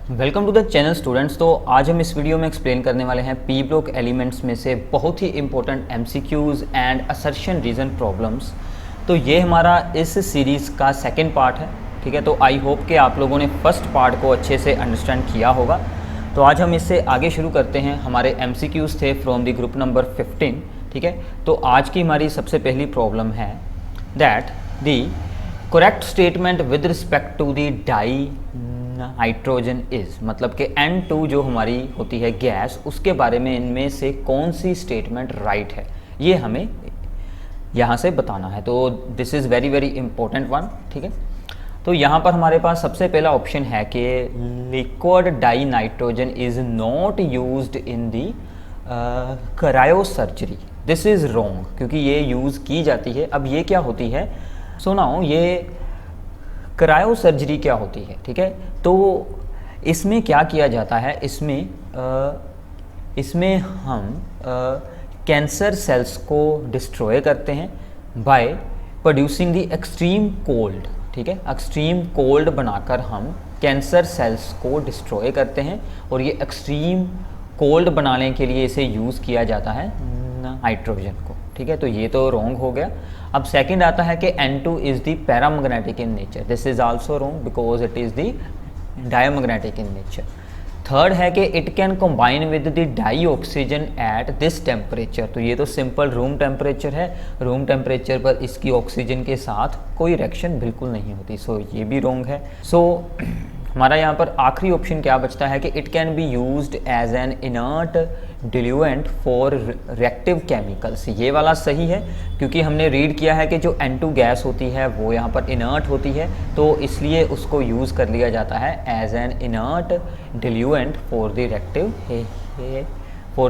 Welcome to the channel students. तो आज हम इस वीडियो में एक्सप्लेन करने वाले हैं पी ब्लॉक एलिमेंट्स में से बहुत ही important MCQs and assertion reason problems. तो ये हमारा इस सीरीज़ का सेकंड पार्ट है, ठीक है। तो आई होप कि आप लोगों ने फर्स्ट पार्ट को अच्छे से अंडरस्टैंड किया होगा। तो आज हम इससे आगे शुरू करते हैं। हमारे एमसीक्यूज़ थे फ्रॉम द ग्रुप नंबर 15, ठीक है। तो आज की हमारी सबसे पहली प्रॉब्लम है that the correct statement with respect to the dinitrogen is, मतलब कि N2 जो हमारी होती है गैस, उसके बारे में इनमें से कौन सी स्टेटमेंट राइट है, ये हमें यहाँ से बताना है। तो this is very very important one, ठीक है। तो यहाँ पर हमारे पास सबसे पहला ऑप्शन है कि liquid die nitrogen is not used in the cryosurgery. This is wrong, क्योंकि ये यूज़ की जाती है। अब ये क्या होती है, सुनाओ, ये क्रायो सर्जरी क्या होती है, ठीक है। तो इसमें क्या किया जाता है, इसमें हम कैंसर सेल्स को डिस्ट्रॉय करते हैं by producing the extreme cold, ठीक है। एक्सट्रीम कोल्ड बनाकर हम कैंसर सेल्स को डिस्ट्रॉय करते हैं, और ये एक्सट्रीम कोल्ड बनाने के लिए इसे यूज़ किया जाता है नाइट्रोजन को, ठीक है। तो ये तो रॉन्ग हो गया। अब सेकंड आता है कि N2 is the paramagnetic in nature. This is also wrong because it is the diamagnetic in nature. Third है कि it can combine with the dioxygen at this temperature. तो ये तो सिंपल रूम टेम्परेचर है, room temperature पर इसकी oxygen के साथ कोई रिएक्शन बिल्कुल नहीं होती। सो ये भी रॉन्ग है। सो हमारा यहाँ पर आखिरी ऑप्शन क्या बचता है कि it can be used as an inert diluent for reactive chemicals. ये वाला सही है, क्योंकि हमने रीड किया है कि जो N2 गैस होती है वो यहाँ पर इनर्ट होती है, तो इसलिए उसको यूज़ कर लिया जाता है as an inert diluent for the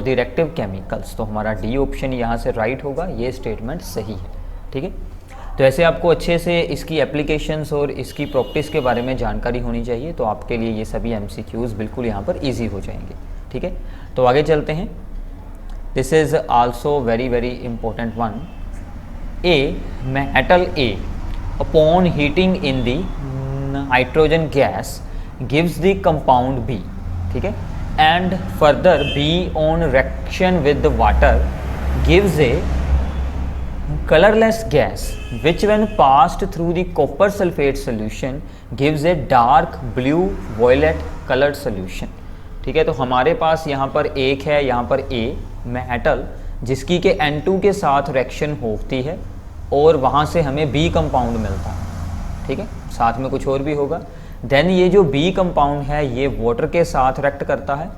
reactive chemicals. तो हमारा डी ऑप्शन यहाँ से राइट होगा, ये स्टेटमेंट सही है, ठीक है। तो ऐसे आपको अच्छे से इसकी एप्लीकेशंस और इसकी प्रॉपर्टीज़ के बारे में जानकारी होनी चाहिए, तो आपके लिए ये सभी एमसीक्यूज़ बिल्कुल यहाँ पर इजी हो जाएंगे, ठीक है। तो आगे चलते हैं। This is also very very important one. Metal A upon heating in the nitrogen gas gives the compound B, ठीक है, and further B on reaction with the water gives a colorless gas which when passed through the copper sulfate solution gives a dark blue violet colored solution, ठीक है। तो हमारे पास यहाँ पर एक है, यहाँ पर A मेटल, जिसकी के N2 के साथ रिएक्शन होती है और वहाँ से हमें B कंपाउंड मिलता है, ठीक है। साथ में कुछ और भी होगा। देन ये जो B कंपाउंड है ये वाटर के साथ रिएक्ट करता है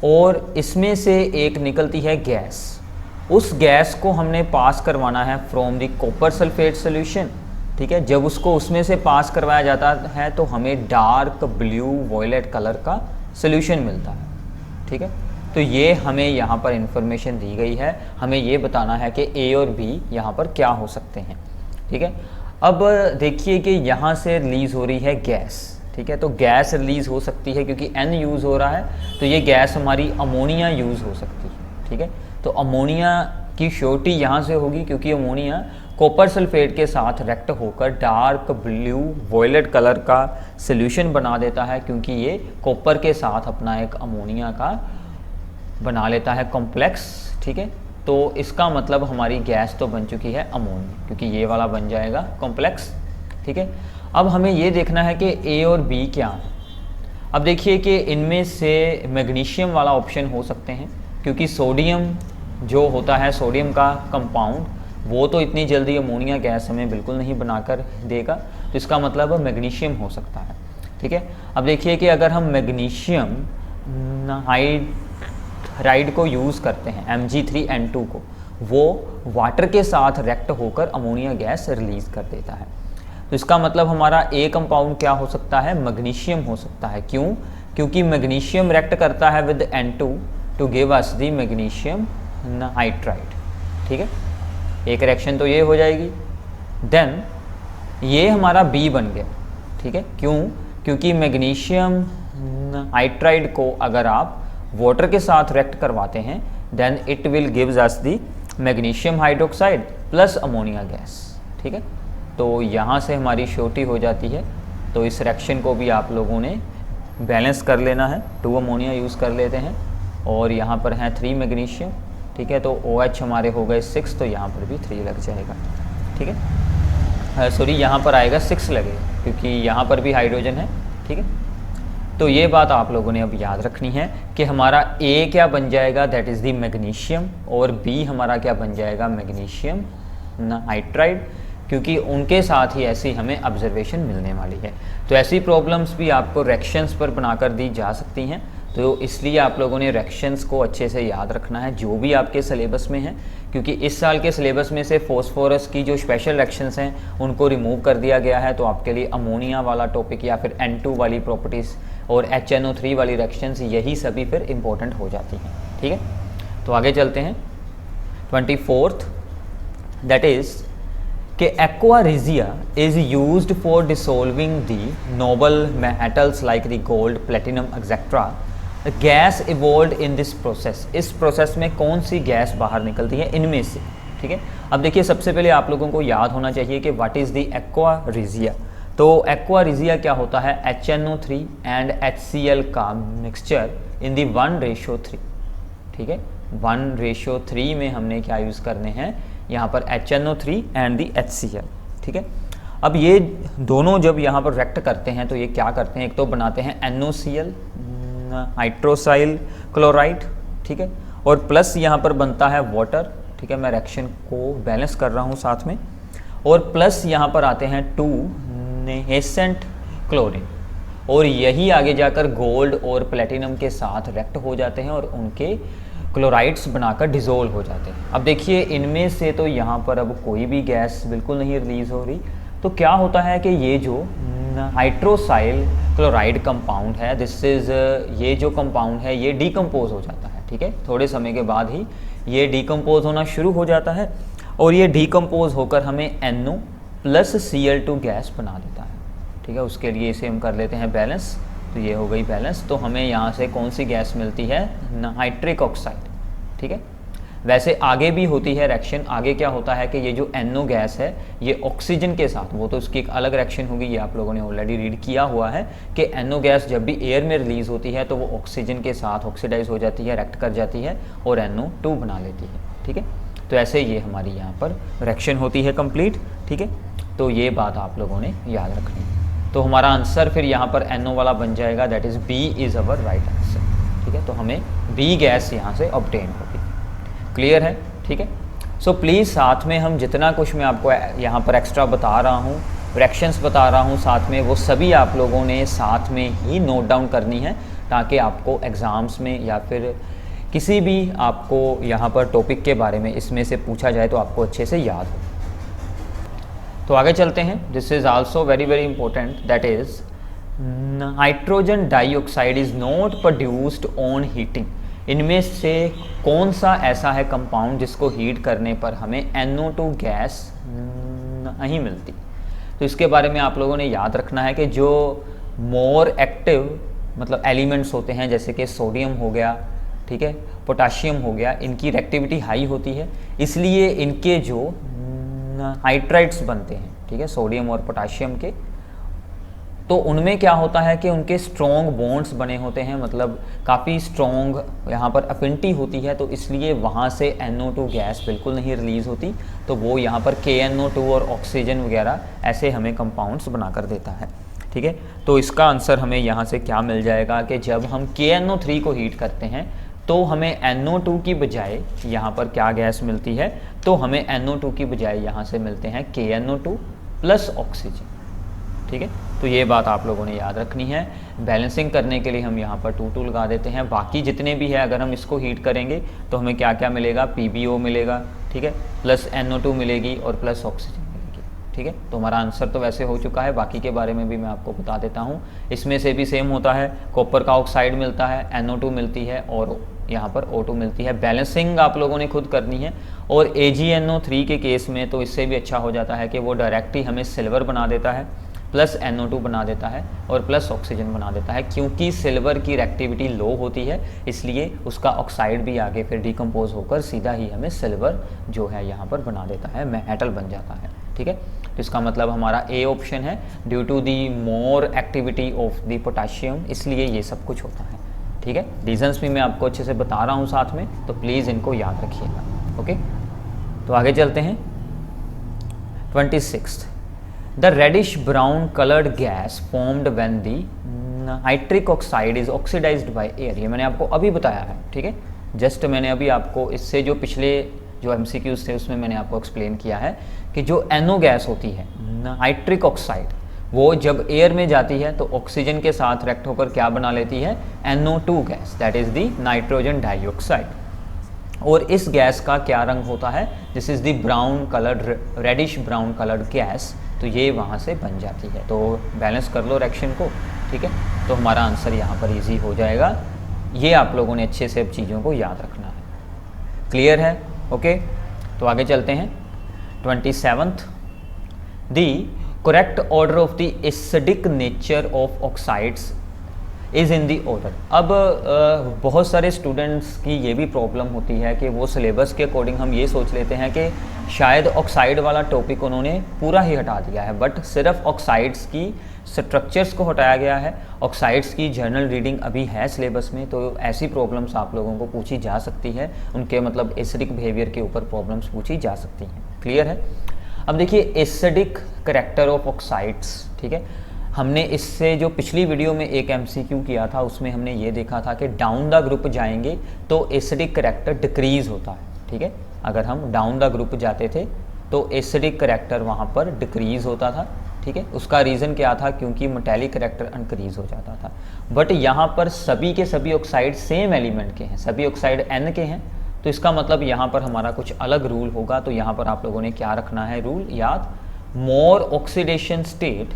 और इसमें से एक निकलती है गैस। उस गैस को हमने पास करवाना है from the copper sulphate solution, ठीक है। जब उसको उसमें से पास करवाया जाता है तो हमें डार्क ब्लू वॉयलेट कलर का सोल्यूशन मिलता है, ठीक है। तो ये हमें यहाँ पर इंफॉर्मेशन दी गई है, हमें ये बताना है कि ए और बी यहाँ पर क्या हो सकते हैं, ठीक है। अब देखिए कि यहाँ से रिलीज़ हो रही है गैस, ठीक है। तो गैस रिलीज़ हो सकती है क्योंकि N यूज़ हो रहा है, तो ये गैस हमारी अमोनिया यूज़ हो सकती है, ठीक है। तो अमोनिया की श्योरिटी यहाँ से होगी क्योंकि अमोनिया कॉपर सल्फेट के साथ रिएक्ट होकर डार्क ब्लू वॉयलेट कलर का सॉल्यूशन बना देता है, क्योंकि ये कॉपर के साथ अपना एक अमोनिया का बना लेता है कॉम्प्लेक्स, ठीक है। तो इसका मतलब हमारी गैस तो बन चुकी है अमोनिया, क्योंकि ये वाला बन जाएगा कॉम्प्लेक्स, ठीक है। अब हमें ये देखना है कि ए और बी क्या है। अब देखिए कि इनमें से मैग्नीशियम वाला ऑप्शन हो सकते हैं, क्योंकि सोडियम जो होता है, सोडियम का कंपाउंड, वो तो इतनी जल्दी अमोनिया गैस हमें बिल्कुल नहीं बनाकर देगा, तो इसका मतलब मैग्नीशियम हो सकता है, ठीक है। अब देखिए कि अगर हम मैग्नीशियम हाइड्राइड को यूज़ करते हैं Mg3N2 को, वो वाटर के साथ रिएक्ट होकर अमोनिया गैस रिलीज़ कर देता है। तो इसका मतलब हमारा ए कंपाउंड क्या हो सकता है, मैग्नीशियम हो सकता है। क्यों? क्योंकि मैग्नीशियम रिएक्ट करता है with N2 to give us the magnesium nitride, ठीक है। एक रिएक्शन तो ये हो जाएगी। देन ये हमारा बी बन गया, ठीक है। क्यों? क्योंकि मैग्नीशियम नाइट्राइड को अगर आप वाटर के साथ रिएक्ट करवाते हैं then it will gives us the magnesium hydroxide plus ammonia gas, ठीक है। तो यहाँ से हमारी श्योरिटी हो जाती है। तो इस रिएक्शन को भी आप लोगों ने बैलेंस कर लेना है, 2 अमोनिया यूज़ कर लेते हैं और यहाँ पर हैं 3 मैग्नीशियम, ठीक है। तो OH हमारे हो गए 6, तो यहाँ पर भी 3 लग जाएगा, ठीक है। सॉरी, यहाँ पर आएगा 6 लगेगा क्योंकि यहाँ पर भी हाइड्रोजन है, ठीक है। तो ये बात आप लोगों ने अब याद रखनी है कि हमारा A क्या बन जाएगा, दैट इज़ दी मैग्नीशियम, और B हमारा क्या बन जाएगा, मैग्नीशियम नाइट्राइड, क्योंकि उनके साथ ही ऐसी हमें ऑब्जर्वेशन मिलने वाली है। तो ऐसी प्रॉब्लम्स भी आपको रिएक्शंस पर बनाकर दी जा सकती हैं, तो इसलिए आप लोगों ने रिएक्शंस को अच्छे से याद रखना है जो भी आपके सिलेबस में है, क्योंकि इस साल के सिलेबस में से फॉस्फोरस की जो स्पेशल रिएक्शंस हैं उनको रिमूव कर दिया गया है। तो आपके लिए अमोनिया वाला टॉपिक या फिर N2 वाली प्रॉपर्टीज़ और HNO3 वाली रिएक्शंस, यही सभी फिर इम्पोर्टेंट हो जाती हैं, ठीक है। तो आगे चलते हैं 24th, दैट इज़ कि aqua regia is used for dissolving the noble metals like the gold, platinum, etc. The gas evolved in this process. इस प्रोसेस में कौन सी गैस बाहर निकलती है इनमें से, ठीक है। अब देखिए, सबसे पहले आप लोगों को याद होना चाहिए कि what is the aqua regia। तो aqua regia क्या होता है, HNO3 एंड HCl का मिक्सचर इन दी 1:3, ठीक है। 1:3 में हमने क्या यूज़ करने हैं, यहाँ पर HNO3 एंड दी HCl, ठीक है। अब ये दोनों जब यहाँ पर रिएक्ट करते हैं तो ये क्या करते हैं, एक तो बनाते हैं NOCl, हाइड्रोक्साइल क्लोराइड, ठीक है, और प्लस यहाँ पर बनता है वाटर, ठीक है। मैं रिएक्शन को बैलेंस कर रहा हूँ साथ में, और प्लस यहाँ पर आते हैं 2 नेसेंट क्लोरीन, और यही आगे जाकर गोल्ड और प्लेटिनम के साथ रिएक्ट हो जाते हैं और उनके क्लोराइड्स बनाकर डिज़ोल्व हो जाते हैं। अब देखिए, इनमें से तो यहाँ पर अब कोई भी गैस बिल्कुल नहीं रिलीज़ हो रही, तो क्या होता है कि ये जो हाइड्रोक्साइल क्लोराइड कंपाउंड है, दिस इज़ ये जो कंपाउंड है ये डिकम्पोज हो जाता है, ठीक है। थोड़े समय के बाद ही ये डिकम्पोज होना शुरू हो जाता है और ये डिकम्पोज होकर हमें NO+Cl2 गैस बना देता है, ठीक है। उसके लिए इसे हम कर लेते हैं बैलेंस, तो ये हो गई बैलेंस। तो हमें यहाँ से कौन सी गैस मिलती है, नाइट्रिक ऑक्साइड, ठीक है। वैसे आगे भी होती है रिएक्शन, आगे क्या होता है कि ये जो NO गैस है ये ऑक्सीजन के साथ, वो तो उसकी एक अलग रिएक्शन होगी, ये आप लोगों ने ऑलरेडी रीड किया हुआ है कि NO गैस जब भी एयर में रिलीज़ होती है तो वो ऑक्सीजन के साथ ऑक्सीडाइज हो जाती है, रिएक्ट कर जाती है और NO2 बना लेती है, ठीक है। तो ऐसे ये हमारी यहाँ पर रिएक्शन होती है कंप्लीट, ठीक है। तो ये बात आप लोगों ने याद रखनी है। तो हमारा आंसर फिर यहाँ पर NO वाला बन जाएगा, that is B is our right answer, ठीक है। तो हमें B गैस यहाँ से ऑब्टेन होगी, क्लियर है, ठीक है। सो प्लीज़ साथ में हम जितना कुछ मैं आपको यहाँ पर एक्स्ट्रा बता रहा हूँ, रिएक्शंस बता रहा हूँ साथ में, वो सभी आप लोगों ने साथ में ही नोट डाउन करनी है ताकि आपको एग्ज़ाम्स में या फिर किसी भी आपको यहाँ पर टॉपिक के बारे में इसमें से पूछा जाए तो आपको अच्छे से याद हो। तो आगे चलते हैं, this is also very very important, that is nitrogen dioxide is not produced on heating. इनमें से कौन सा ऐसा है कंपाउंड जिसको हीट करने पर हमें NO2 गैस नहीं मिलती। तो इसके बारे में आप लोगों ने याद रखना है कि जो मोर एक्टिव मतलब एलिमेंट्स होते हैं, जैसे कि सोडियम हो गया, ठीक है, पोटाशियम हो गया, इनकी रिएक्टिविटी हाई होती है, इसलिए इनके जो हाइड्राइड्स बनते हैं, ठीक है, सोडियम और पोटाशियम के, तो उनमें क्या होता है कि उनके स्ट्रॉन्ग बॉन्ड्स बने होते हैं, मतलब काफ़ी स्ट्रॉन्ग यहाँ पर अफिनिटी होती है, तो इसलिए वहाँ से NO2 गैस बिल्कुल नहीं रिलीज़ होती, तो वो यहाँ पर KNO2 और ऑक्सीजन वगैरह ऐसे हमें कंपाउंड्स बना कर देता है, ठीक है। तो इसका आंसर हमें यहाँ से क्या मिल जाएगा कि जब हम KNO3 को हीट करते हैं तो हमें NO2 की बजाय यहाँ पर क्या गैस मिलती है, तो हमें NO2 की बजाय यहाँ से मिलते हैं KNO2 प्लस ऑक्सीजन, ठीक है। तो ये बात आप लोगों ने याद रखनी है। बैलेंसिंग करने के लिए हम यहाँ पर 2 लगा देते हैं, बाकी जितने भी है अगर हम इसको हीट करेंगे तो हमें क्या क्या मिलेगा, PbO मिलेगा, ठीक है, प्लस NO2 मिलेगी और प्लस ऑक्सीजन मिलेगी, ठीक है। तो हमारा आंसर तो वैसे हो चुका है, बाकी के बारे में भी मैं आपको बता देता हूँ। इसमें से भी सेम होता है, कॉपर का ऑक्साइड मिलता है, NO2 मिलती है और यहाँ पर O2 मिलती है। बैलेंसिंग आप लोगों ने खुद करनी है। और AgNO3 के केस में तो इससे भी अच्छा हो जाता है कि वो डायरेक्ट ही हमें सिल्वर बना देता है, प्लस NO2 बना देता है और प्लस ऑक्सीजन बना देता है। क्योंकि सिल्वर की रिएक्टिविटी लो होती है इसलिए उसका ऑक्साइड भी आगे फिर डिकम्पोज होकर सीधा ही हमें सिल्वर जो है यहाँ पर बना देता है, मेटल बन जाता है, ठीक है। तो इसका मतलब हमारा ए ऑप्शन है, due to the more activity of the potassium, इसलिए ये सब कुछ होता है। ठीक है, रीजंस भी मैं आपको अच्छे से बता रहा हूँ साथ में, तो प्लीज़ इनको याद रखिएगा। ओके, तो आगे चलते हैं। 26th, the reddish brown coloured gas formed when the nitric oxide is oxidised by air. ये मैंने आपको अभी बताया है। ठीक है, जस्ट मैंने अभी आपको इससे जो पिछले जो एमसीक्यूज थे उसमें मैंने आपको एक्सप्लेन किया है कि जो NO गैस होती है नाइट्रिक ऑक्साइड, वो जब एयर में जाती है तो ऑक्सीजन के साथ रिएक्ट होकर क्या बना लेती है, NO2 gas, that is the nitrogen dioxide. और इस गैस का क्या रंग होता है, this is the brown coloured, reddish brown coloured gas, तो ये वहाँ से बन जाती है। तो बैलेंस कर लो रिएक्शन को। ठीक है, तो हमारा आंसर यहाँ पर इजी हो जाएगा। ये आप लोगों ने अच्छे से अब चीज़ों को याद रखना है। क्लियर है? ओके, तो आगे चलते हैं। 27th, the correct order of the acidic nature of oxides is in the order. अब बहुत सारे स्टूडेंट्स की ये भी प्रॉब्लम होती है कि वो सिलेबस के अकॉर्डिंग हम ये सोच लेते हैं कि शायद ऑक्साइड वाला टॉपिक उन्होंने पूरा ही हटा दिया है, बट सिर्फ ऑक्साइड्स की स्ट्रक्चर्स को हटाया गया है। ऑक्साइड्स की जर्नल रीडिंग अभी है सिलेबस में, तो ऐसी प्रॉब्लम्स आप लोगों को पूछी जा सकती है, उनके मतलब एसिडिक बिहेवियर के ऊपर प्रॉब्लम्स पूछी जा सकती हैं। क्लियर है? अब देखिए एसिडिक करेक्टर ऑफ ऑक्साइड्स। ठीक है, हमने इससे जो पिछली वीडियो में एक एमसीक्यू किया था उसमें हमने ये देखा था कि डाउन द ग्रुप जाएंगे तो एसिडिक करेक्टर डिक्रीज होता है। ठीक है, अगर हम डाउन द ग्रुप जाते थे तो एसिडिक करेक्टर वहाँ पर डिक्रीज होता था। ठीक है, उसका रीज़न क्या था, क्योंकि मेटालिक करेक्टर इंक्रीज हो जाता था। बट यहाँ पर सभी के सभी ऑक्साइड सेम एलिमेंट के हैं, सभी ऑक्साइड N के हैं, तो इसका मतलब यहाँ पर हमारा कुछ अलग रूल होगा। तो यहाँ पर आप लोगों ने क्या रखना है रूल याद, मोर ऑक्सीडेशन स्टेट,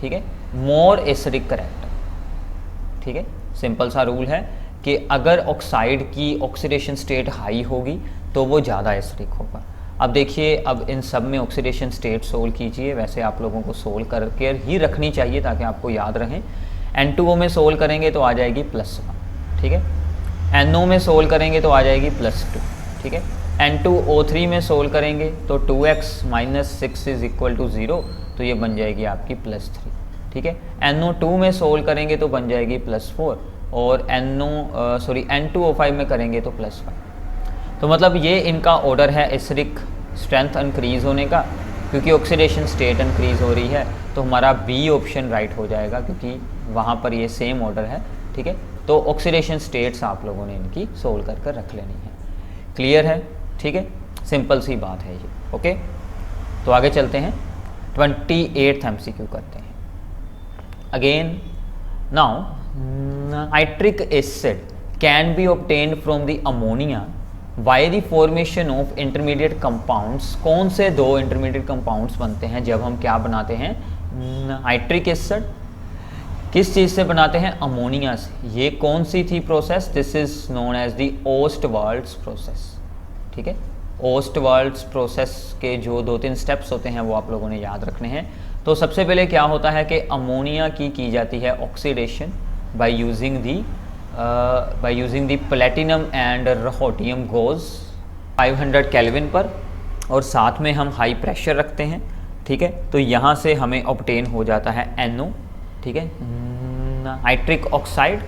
ठीक है, मोर एसिडिक करेक्टर। ठीक है, सिंपल सा रूल है कि अगर ऑक्साइड की ऑक्सीडेशन स्टेट हाई होगी तो वो ज़्यादा एसिडिक होगा। अब देखिए, अब इन सब में ऑक्सीडेशन स्टेट सोल्व कीजिए। वैसे आप लोगों को सोल्व करके ही रखनी चाहिए ताकि आपको याद रहें। N2O में सोल्व करेंगे तो आ जाएगी +1। ठीक है, NO में सोल्व करेंगे तो आ जाएगी +2। ठीक है, N2O3 में सोल्व करेंगे तो 2x - 6 = 0, तो ये बन जाएगी आपकी +3। ठीक है, NO2 में सोल्व करेंगे तो बन जाएगी +4, और N2O5 में करेंगे तो +5। तो मतलब ये इनका ऑर्डर है एसिडिक स्ट्रेंथ इंक्रीज़ होने का, क्योंकि ऑक्सीडेशन स्टेट इंक्रीज़ हो रही है। तो हमारा बी ऑप्शन राइट हो जाएगा, क्योंकि वहाँ पर ये सेम ऑर्डर है। ठीक है, तो ऑक्सीडेशन स्टेट्स आप लोगों ने इनकी सोल्व कर रख लेनी है। क्लियर है? ठीक है, सिंपल सी बात है ये। ओके, तो आगे चलते हैं। 28th MCQ करते हैं। Again now, nitric acid can be obtained from the ammonia by the formation of intermediate compounds. कौन से दो इंटरमीडिएट कंपाउंड्स बनते हैं जब हम क्या बनाते हैं, नाइट्रिक एसिड? किस चीज़ से बनाते हैं, अमोनिया से। ये कौन सी थी process, this is known as the Ostwald's process. ठीक है, ओस्टवाल्ड्स प्रोसेस के जो 2-3 स्टेप्स होते हैं वो आप लोगों ने याद रखने हैं। तो सबसे पहले क्या होता है कि अमोनिया की जाती है oxidation by using the platinum and rhodium gauze 500 kelvin पर, और साथ में हम हाई प्रेशर रखते हैं। ठीक है, तो यहाँ से हमें ऑब्टेन हो जाता है NO। ठीक है, नाइट्रिक ऑक्साइड,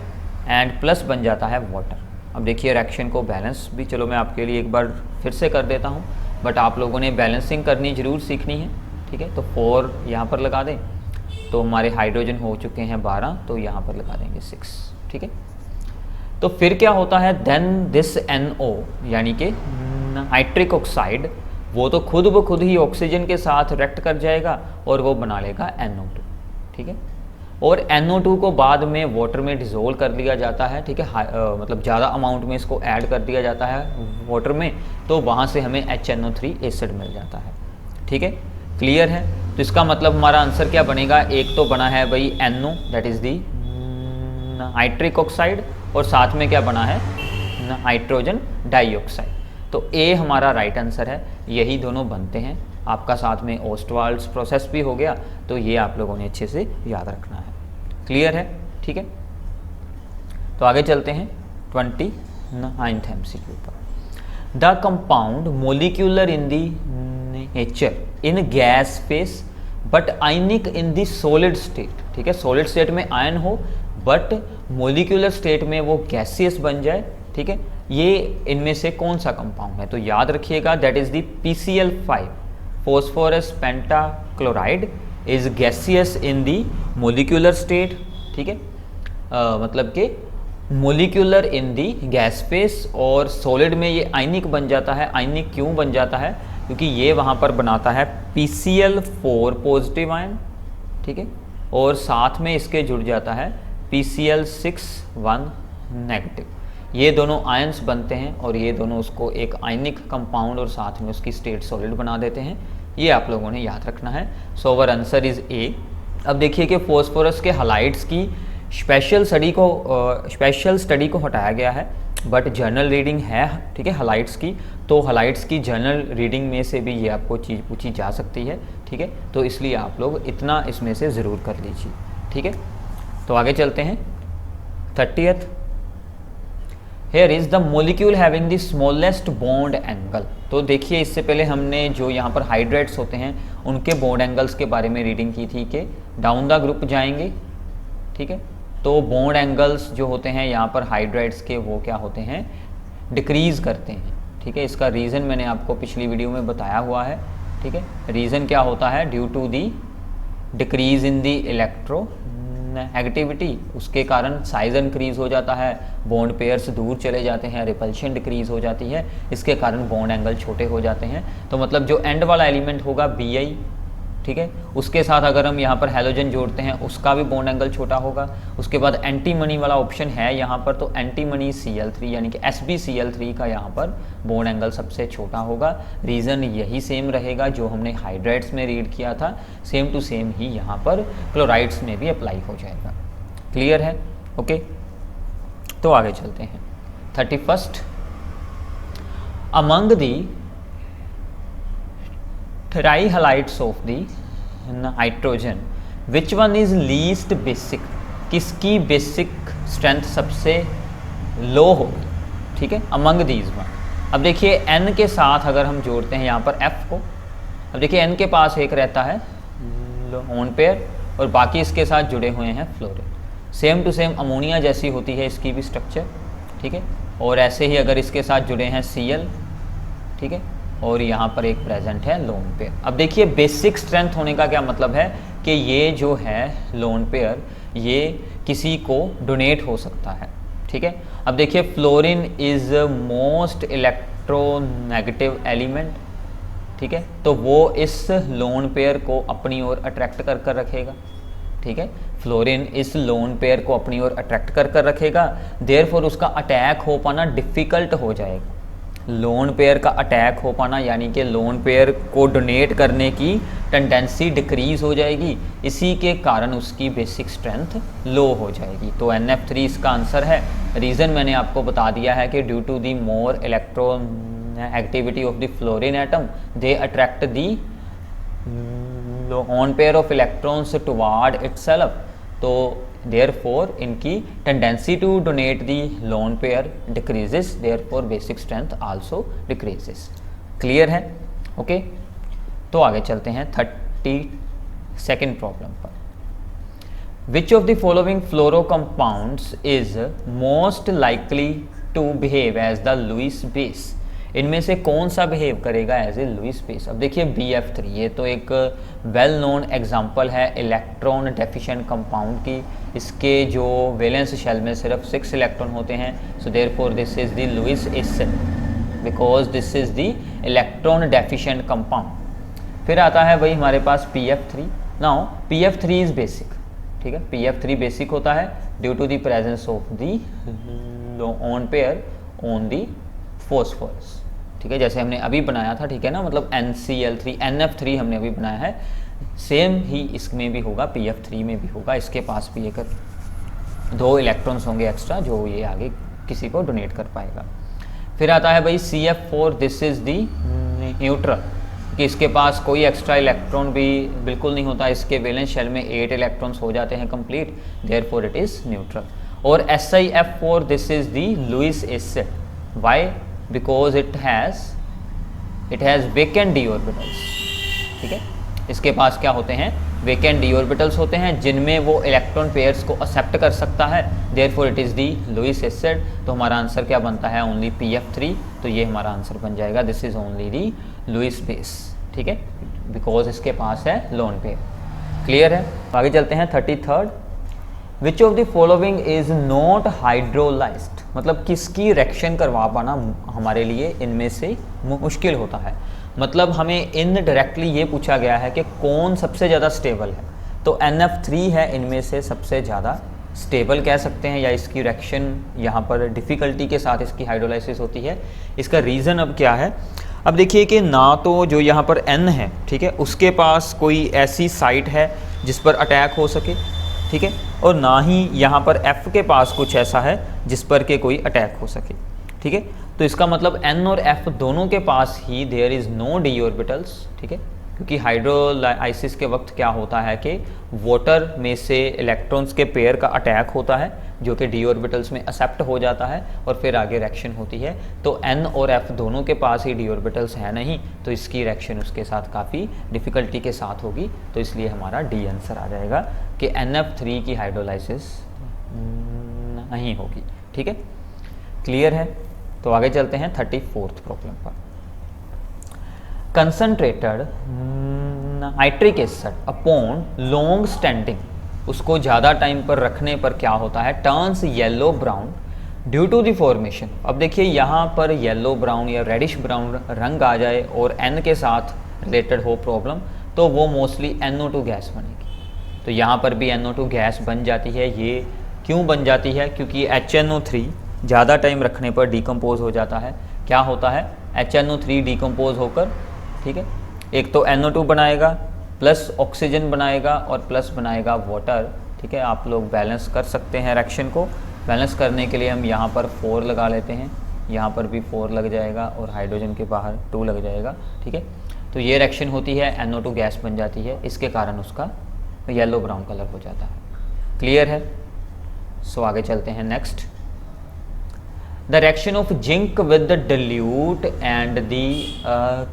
एंड प्लस बन जाता है वाटर। अब देखिए रिएक्शन को बैलेंस भी, चलो मैं आपके लिए एक बार फिर से कर देता हूँ, बट आप लोगों ने बैलेंसिंग करनी ज़रूर सीखनी है। ठीक है, तो 4 यहाँ पर लगा दें तो हमारे हाइड्रोजन हो चुके हैं 12, तो यहाँ पर लगा देंगे 6। ठीक है, तो फिर क्या होता है, देन दिस NO यानी कि नाइट्रिक ऑक्साइड, वो तो खुद ब खुद ही ऑक्सीजन के साथ रिएक्ट कर जाएगा और वो बना लेगा NO2। ठीक है, और NO2 को बाद में वाटर में डिज़ोल्व कर लिया जाता है। ठीक है, मतलब ज़्यादा अमाउंट में इसको ऐड कर दिया जाता है वाटर में, तो वहाँ से हमें HNO3 एसिड मिल जाता है। ठीक है, क्लियर है? तो इसका मतलब हमारा आंसर क्या बनेगा, एक तो बना है भाई NO, that is the nitric oxide, और साथ में क्या बना है, नाइट्रोजन डाइऑक्साइड। तो ए हमारा राइट आंसर है, यही दोनों बनते हैं। आपका साथ में ओस्टवाल्ड्स प्रोसेस भी हो गया, तो ये आप लोगों ने अच्छे से याद रखना है। क्लियर है? ठीक है, तो आगे चलते हैं 29th MCQ पर। The compound molecular in the nature in gas face but ionic in the solid state, ठीक है, सॉलिड स्टेट में आयन हो बट मोलिकुलर स्टेट में वो गैसियस बन जाए, ठीक है, ये इनमें से कौन सा कंपाउंड है? तो याद रखिएगा that is the PCl5, phosphorus pentachloride is gaseous in the molecular state, ठीक है, मतलब कि मोलिकुलर इन दी गैस फेस, और सॉलिड में ये आयनिक बन जाता है। आयनिक क्यों बन जाता है? क्योंकि ये वहाँ पर बनाता है PCl4 पॉजिटिव आयन, ठीक है, और साथ में इसके जुड़ जाता है PCl61 नेगेटिव। ये दोनों आयंस बनते हैं और ये दोनों उसको एक आयनिक कंपाउंड और साथ में उसकी स्टेट सॉलिड बना देते हैं। ये आप लोगों ने याद रखना है। सो अवर आंसर इज ए। अब देखिए कि फॉस्फोरस के हालाइट्स की स्पेशल स्टडी को हटाया गया है, बट जर्नल रीडिंग है, ठीक है, हालाइट्स की। तो हालाइट्स की जर्नल रीडिंग में से भी ये आपको चीज़ पूछी जा सकती है, ठीक है, तो इसलिए आप लोग इतना इसमें से ज़रूर कर लीजिए, ठीक है। तो आगे चलते हैं। 30th, here is the molecule having the smallest bond angle. तो देखिए इससे पहले हमने जो यहाँ पर हाइड्रेट्स होते हैं उनके बॉन्ड एंगल्स के बारे में रीडिंग की थी कि डाउन द ग्रुप जाएंगे, ठीक है, तो बॉन्ड एंगल्स जो होते हैं यहाँ पर हाइड्रेट्स के वो क्या होते हैं, डिक्रीज़ करते हैं, ठीक है। इसका रीज़न मैंने आपको पिछली वीडियो में बताया हुआ है, ठीक है। रीज़न क्या होता है? Due to the decrease in the electro activity, उसके कारण साइज इंक्रीज़ हो जाता है, बॉन्ड पेयर्स दूर चले जाते हैं, रिपल्शन डिक्रीज़ हो जाती है, इसके कारण बॉन्ड एंगल छोटे हो जाते हैं। तो मतलब जो एंड वाला एलिमेंट होगा Bi, ठीक है, उसके साथ अगर हम यहाँ पर हैलोजन जोड़ते हैं उसका भी बॉन्ड एंगल छोटा होगा। उसके बाद एंटीमनी वाला ऑप्शन है यहाँ पर, तो एंटीमनी Cl3 यानी कि SbCl3 का यहाँ पर बॉन्ड एंगल सबसे छोटा होगा। रीज़न यही सेम रहेगा जो हमने हाइड्रेट्स में रीड किया था, सेम टू सेम ही यहाँ पर क्लोराइड्स में भी अप्लाई हो जाएगा। क्लियर है? ओके, तो आगे चलते हैं। 31st, among the trihalides of the nitrogen which one is least basic, किसकी बेसिक स्ट्रेंथ सबसे लो होगी, ठीक है, अमंग दीज वन। अब देखिए N के साथ अगर हम जोड़ते हैं यहाँ पर F को, अब देखिए N के पास एक रहता है लोन पेयर और बाकी इसके साथ जुड़े हुए हैं fluorine. Same to same ammonia जैसी होती है इसकी भी स्ट्रक्चर, ठीक है, और ऐसे ही अगर इसके साथ जुड़े हैं Cl, ठीक है, और यहाँ पर एक प्रेजेंट है लोन पेयर। अब देखिए बेसिक स्ट्रेंथ होने का क्या मतलब है कि ये जो है लोन पेयर ये किसी को डोनेट हो सकता है, ठीक है। अब देखिए fluorine is most electronegative element, ठीक है, तो वो इस लोन पेयर को अपनी ओर अट्रैक्ट कर कर रखेगा, ठीक है, फ्लोरीन इस लोन पेयर को अपनी ओर अट्रैक्ट कर कर रखेगा, देयरफॉर उसका अटैक हो पाना डिफ़िकल्ट हो जाएगा। लोन पेयर का अटैक हो पाना यानी कि लोन पेयर को डोनेट करने की टेंडेंसी डिक्रीज़ हो जाएगी, इसी के कारण उसकी बेसिक स्ट्रेंथ लो हो जाएगी। तो NF3 इसका आंसर है। रीज़न मैंने आपको बता दिया है कि due to the more electron activity of the fluorine atom they attract the lone pair of electrons toward itself, तो देयरफॉर इनकी tendency to donate the lone pair decreases, therefore basic strength also decreases. Clear है? Okay, तो आगे चलते हैं 32nd problem पर। Which of the following fluoro compounds is most likely to behave as the Lewis base, इनमें से कौन सा बिहेव करेगा एज ए लुईस बेस? अब देखिए BF3 ये तो एक वेल नोन एग्जांपल है इलेक्ट्रॉन डेफिशिएंट कंपाउंड की। इसके जो वैलेंस शेल में सिर्फ 6 इलेक्ट्रॉन होते हैं, so therefore this is the Lewis acid because this is the electron deficient compound. फिर आता है भाई हमारे पास PF3। Now PF3 is basic, ठीक है, PF3 बेसिक होता है due to the presence of the lone pair on the phosphorus, ठीक है, जैसे हमने अभी बनाया था, ठीक है ना, मतलब NCl3 NF3 हमने अभी बनाया है, सेम ही इसमें भी होगा, PF3 में भी होगा। इसके पास भी एक 2 इलेक्ट्रॉन्स होंगे एक्स्ट्रा जो ये आगे किसी को डोनेट कर पाएगा। फिर आता है भाई CF4, this is the neutral, कि इसके पास कोई एक्स्ट्रा इलेक्ट्रॉन भी बिल्कुल नहीं होता, इसके वैलेंस शेल में 8 इलेक्ट्रॉन्स हो जाते हैं complete, therefore it is neutral. और SiF4, this is the Lewis acid, why? Because it has vacant d orbitals, ठीक है। इसके पास क्या होते हैं, वेकेंट डी ऑर्बिटल्स होते हैं जिनमें वो इलेक्ट्रॉन पेयर्स को एक्सेप्ट कर सकता है, therefore it is the Lewis acid. तो हमारा आंसर क्या बनता है, ओनली PF3। तो ये हमारा आंसर बन जाएगा, this is only the Lewis base, ठीक है, बिकॉज इसके पास है लोन पेयर। क्लियर है। आगे चलते हैं 33rd, which of the following is not hydrolysed, मतलब किसकी रिएक्शन करवा पाना हमारे लिए इनमें से मुश्किल होता है। मतलब हमें इनडायरेक्टली ये पूछा गया है कि कौन सबसे ज़्यादा स्टेबल है, तो NF3 है इनमें से सबसे ज़्यादा स्टेबल कह सकते हैं, या इसकी रिएक्शन यहाँ पर डिफ़िकल्टी के साथ इसकी हाइड्रोलाइसिस होती है। इसका रीज़न अब क्या है, अब देखिए कि ना तो जो यहाँ पर N है, ठीक है, उसके पास कोई ऐसी साइट है जिस पर अटैक हो सके, ठीक है, और ना ही यहाँ पर F के पास कुछ ऐसा है जिस पर के कोई अटैक हो सके, ठीक है। तो इसका मतलब N और F दोनों के पास ही there is no D orbitals, ठीक है, क्योंकि हाइड्रोलाइसिस के वक्त क्या होता है कि वाटर में से इलेक्ट्रॉन्स के पेयर का अटैक होता है जो कि डी ऑर्बिटल्स में एक्सेप्ट हो जाता है और फिर आगे रिएक्शन होती है। तो N और F दोनों के पास ही डी ऑर्बिटल्स है नहीं, तो इसकी रिएक्शन उसके साथ काफ़ी डिफ़िकल्टी के साथ होगी। तो इसलिए हमारा डी आंसर आ जाएगा कि NF3 की हाइड्रोलाइसिस नहीं होगी, ठीक है। क्लियर है। तो आगे चलते हैं 34th प्रॉब्लम पर। Concentrated nitric acid upon long standing, उसको ज़्यादा टाइम पर रखने पर क्या होता है, turns yellow brown due to the formation. अब देखिए यहाँ पर येलो ब्राउन या रेडिश ब्राउन रंग आ जाए और N के साथ रिलेटेड हो प्रॉब्लम, तो वो मोस्टली NO2 गैस बनेगी। तो यहाँ पर भी NO2 गैस बन जाती है। ये क्यों बन जाती है, क्योंकि HNO3 ज़्यादा टाइम रखने पर डिकम्पोज हो जाता है। क्या होता है, HNO3 डिकम्पोज होकर, ठीक है, एक तो NO2 बनाएगा प्लस ऑक्सीजन बनाएगा और प्लस बनाएगा वाटर, ठीक है। आप लोग बैलेंस कर सकते हैं रिएक्शन को। बैलेंस करने के लिए हम यहाँ पर 4 लगा लेते हैं, यहाँ पर भी 4 लग जाएगा और हाइड्रोजन के बाहर 2 लग जाएगा, ठीक है। तो ये रिएक्शन होती है, NO2 गैस बन जाती है, इसके कारण उसका येलो ब्राउन कलर हो जाता है। क्लियर है। सो आगे चलते हैं next. The reaction of zinc with the dilute and the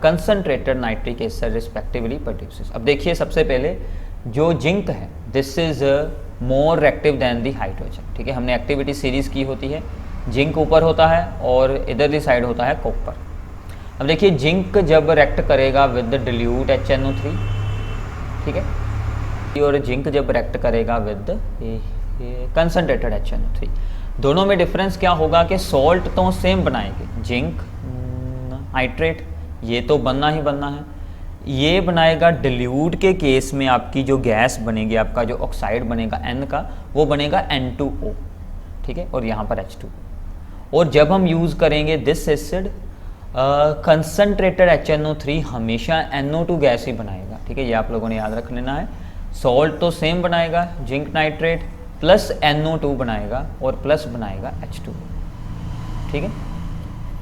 concentrated nitric acid respectively produces। अब देखिए सबसे पहले जो जिंक है, this is more reactive than the hydrogen, ठीक है। हमने एक्टिविटी सीरीज की होती है, जिंक ऊपर होता है और इधर की साइड होता है कॉपर। अब देखिए जिंक जब रिएक्ट करेगा विद द dilute HNO3, ठीक है, और जिंक जब रिएक्ट करेगा विद कंसनट्रेटेड HNO3, दोनों में डिफरेंस क्या होगा कि सॉल्ट तो सेम बनाएंगे, जिंक नाइट्रेट ये तो बनना ही बनना है, ये बनाएगा डिल्यूट के केस में आपकी जो गैस बनेगी, आपका जो ऑक्साइड बनेगा N का, वो बनेगा N2O, ठीक है, और यहाँ पर H2। और जब हम यूज़ करेंगे दिस एसिड, कंसनट्रेटेड HNO3 हमेशा NO2 गैस ही बनाएगा, ठीक है, ये आप लोगों ने याद रख लेना है। सॉल्ट तो सेम बनाएगा, जिंक नाइट्रेट प्लस NO2 बनाएगा और प्लस बनाएगा H2, ठीक है।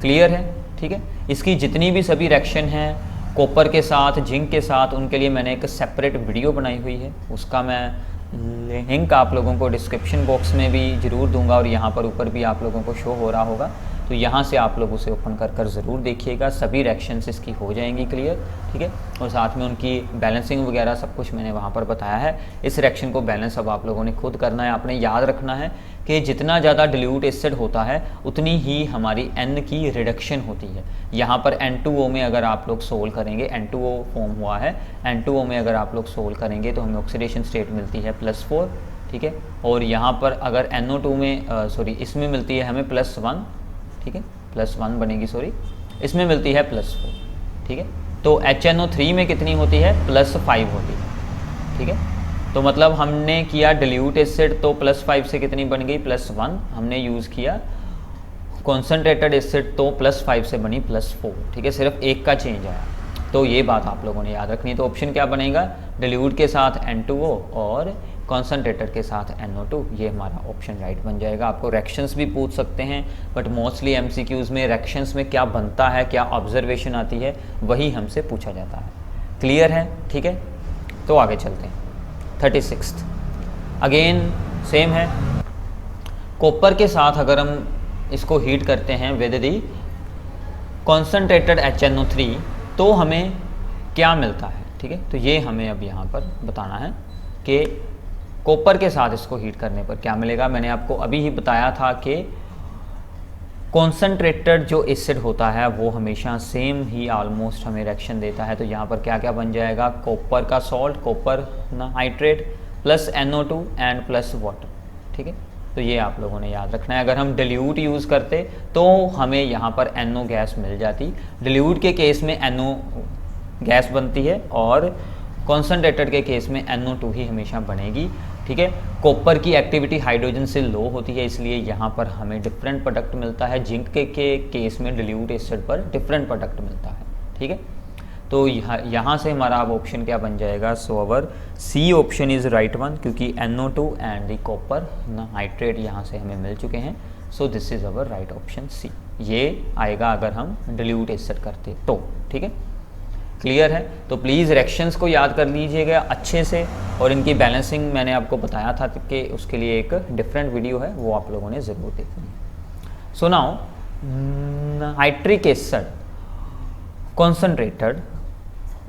क्लियर है, ठीक है। इसकी जितनी भी सभी रिएक्शन हैं कॉपर के साथ, जिंक के साथ, उनके लिए मैंने एक सेपरेट वीडियो बनाई हुई है, उसका मैं लिंक आप लोगों को डिस्क्रिप्शन बॉक्स में भी ज़रूर दूंगा और यहाँ पर ऊपर भी आप लोगों को शो हो रहा होगा, तो यहाँ से आप लोग उसे ओपन कर ज़रूर देखिएगा। सभी रिएक्शंस इसकी हो जाएंगी क्लियर, ठीक है, और साथ में उनकी बैलेंसिंग वगैरह सब कुछ मैंने वहाँ पर बताया है। इस रिएक्शन को बैलेंस अब आप लोगों ने खुद करना है। आपने याद रखना है कि जितना ज़्यादा डिल्यूट एसिड होता है उतनी ही हमारी N की रिडक्शन होती है। यहाँ पर N2O में अगर आप लोग सोल्व करेंगे, N2O फॉर्म हुआ है, N2O में अगर आप लोग सोल्व करेंगे तो हमें ऑक्सीडेशन स्टेट मिलती है +4, ठीक है, और यहाँ पर अगर NO2 में इसमें मिलती है हमें +1, ठीक है, +1 बनेगी, इसमें मिलती है +4, ठीक है। तो HNO3 में कितनी होती है, +5 होती है, ठीक है। तो मतलब हमने किया डिल्यूट एसिड तो +5 से कितनी बन गई, +1। हमने यूज़ किया कॉन्सनट्रेटेड एसिड तो +5 से बनी +4, ठीक है, सिर्फ एक का चेंज आया। तो ये बात आप लोगों ने याद रखनी है। तो ऑप्शन क्या बनेगा, डिल्यूट के साथ N2O और कॉन्सनट्रेटेड के साथ NO2, ये हमारा ऑप्शन राइट बन जाएगा। आपको रिएक्शंस भी पूछ सकते हैं, बट मोस्टली MCQs में रिएक्शंस में क्या बनता है, क्या ऑब्जर्वेशन आती है, वही हमसे पूछा जाता है। क्लियर है, ठीक है। तो आगे चलते हैं 36th, अगेन सेम है। कॉपर के साथ अगर हम इसको हीट करते हैं विद दी कॉन्सनट्रेटेड HNO3 तो हमें क्या मिलता है, ठीक है। तो ये हमें अब यहाँ पर बताना है कि कॉपर के साथ इसको हीट करने पर क्या मिलेगा। मैंने आपको अभी ही बताया था कि कॉन्सनट्रेटेड जो एसिड होता है वो हमेशा सेम ही ऑलमोस्ट हमें रिएक्शन देता है। तो यहाँ पर क्या क्या बन जाएगा, कॉपर का salt, copper nitrate plus NO2 and plus water, ठीक है। तो ये आप लोगों ने याद रखना है। अगर हम डिल्यूट यूज़ करते तो हमें यहाँ पर NO गैस मिल जाती। डिल्यूट के केस में NO गैस बनती है और कॉन्सनट्रेटेड के केस में NO2 ही हमेशा बनेगी, ठीक है। कॉपर की एक्टिविटी हाइड्रोजन से लो होती है, इसलिए यहाँ पर हमें डिफरेंट प्रोडक्ट मिलता है। जिंक के केस में डिल्यूट एसिड पर डिफरेंट प्रोडक्ट मिलता है, ठीक है। तो यहाँ से हमारा अब ऑप्शन क्या बन जाएगा, so our C option is right one, क्योंकि NO2 and the copper nitrate यहाँ से हमें मिल चुके हैं। So this is our right option C. ये आएगा अगर हम डिल्यूट एसिड करते तो, ठीक है। क्लियर है। तो प्लीज़ रिएक्शंस को याद कर लीजिएगा अच्छे से, और इनकी बैलेंसिंग मैंने आपको बताया था कि उसके लिए एक डिफरेंट वीडियो है, वो आप लोगों ने ज़रूर देखनी है। So now nitric acid concentrated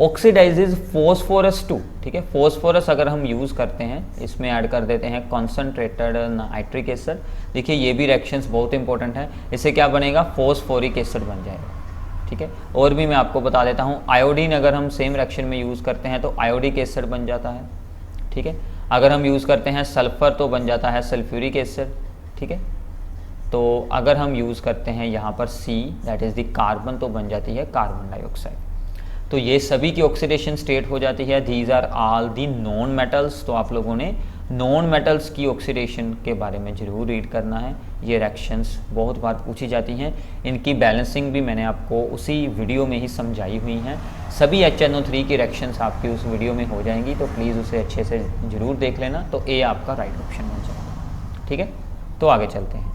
oxidises phosphorus 2, ठीक है। फॉस्फोरस अगर हम यूज़ करते हैं, इसमें ऐड कर देते हैं कॉन्सनट्रेटेड नाइट्रिक एसिड। देखिए ये भी रिएक्शंस बहुत इंपॉर्टेंट है। इससे क्या बनेगा, फॉस्फोरिक एसिड बन जाएगा, ठीक है। और भी मैं आपको बता देता हूँ, आयोडीन अगर हम सेम रिएक्शन में यूज़ करते हैं तो आयोडिक एसिड बन जाता है, ठीक है। अगर हम यूज़ करते हैं सल्फ़र तो बन जाता है सल्फ्यूरिक एसिड, ठीक है। तो अगर हम यूज़ करते हैं यहाँ पर C that is the carbon, तो बन जाती है कार्बन डाइऑक्साइड। तो ये सभी की ऑक्सीडेशन स्टेट हो जाती है। These are all the non metals. तो आप लोगों ने नॉन मेटल्स की ऑक्सीडेशन के बारे में ज़रूर रीड करना है। ये रिएक्शंस बहुत बार पूछी जाती हैं। इनकी बैलेंसिंग भी मैंने आपको उसी वीडियो में ही समझाई हुई हैं। सभी HNO3 की रिएक्शंस आपकी उस वीडियो में हो जाएंगी, तो प्लीज़ उसे अच्छे से ज़रूर देख लेना। तो ए आपका राइट ऑप्शन बन जाएगा, ठीक है। तो आगे चलते हैं।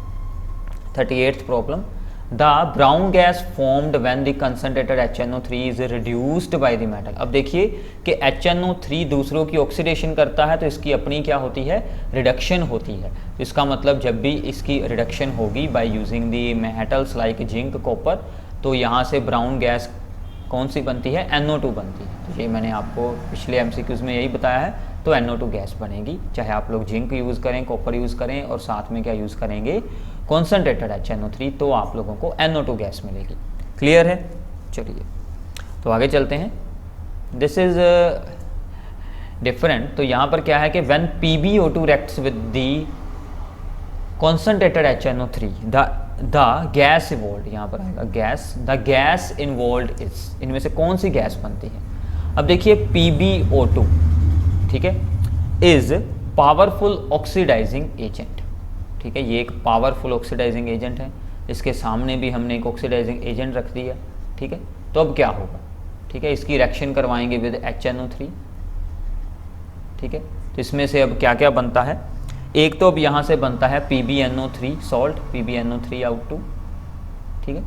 38th problem, the brown gas formed when the concentrated HNO3 is reduced by the metal. अब देखिए कि HNO3 दूसरों की ऑक्सीडेशन करता है, तो इसकी अपनी क्या होती है, रिडक्शन होती है। इसका मतलब जब भी इसकी रिडक्शन होगी by using the metals like zinc, copper, तो यहाँ से ब्राउन गैस कौन सी बनती है, NO2 बनती है। तो ये मैंने आपको पिछले MCQs में यही बताया है। तो NO2 गैस बनेगी, चाहे आप लोग जिंक यूज़ करें, कॉपर यूज़ करें, और साथ में क्या यूज़ करेंगे, कॉन्सनट्रेटेड HNO3, तो आप लोगों को NO2 गैस मिलेगी। क्लियर है। चलिए तो आगे चलते हैं। This is different. तो यहाँ पर क्या है कि when PbO2 reacts with the concentrated HNO3 the gas evolve, यहाँ पर आएगा gas, the gas involve is, इनमें से कौन सी गैस बनती है। अब देखिए PbO2, ठीक है, इज पावरफुल ऑक्सीडाइजिंग एजेंट, ठीक है। ये एक पावरफुल ऑक्सीडाइजिंग एजेंट है। इसके सामने भी हमने एक ऑक्सीडाइजिंग एजेंट रख दिया, ठीक है। तो अब क्या होगा, ठीक है, इसकी रिएक्शन करवाएंगे विद HNO3, ठीक है। तो इसमें से अब क्या क्या बनता है, एक तो अब यहाँ से बनता है PbNO3 सॉल्ट, PbNO3 ठीक है।